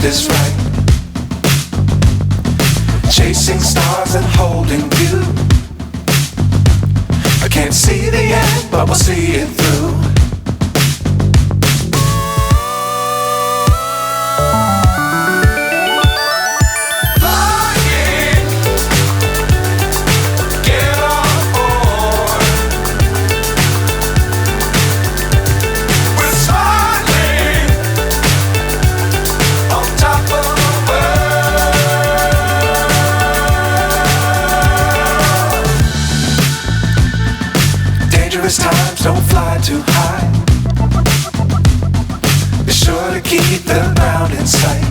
is right. Chasing stars and holding you. I can't see the end, but we'll see it through. Times don't fly too high. Be sure to keep the ground in sight.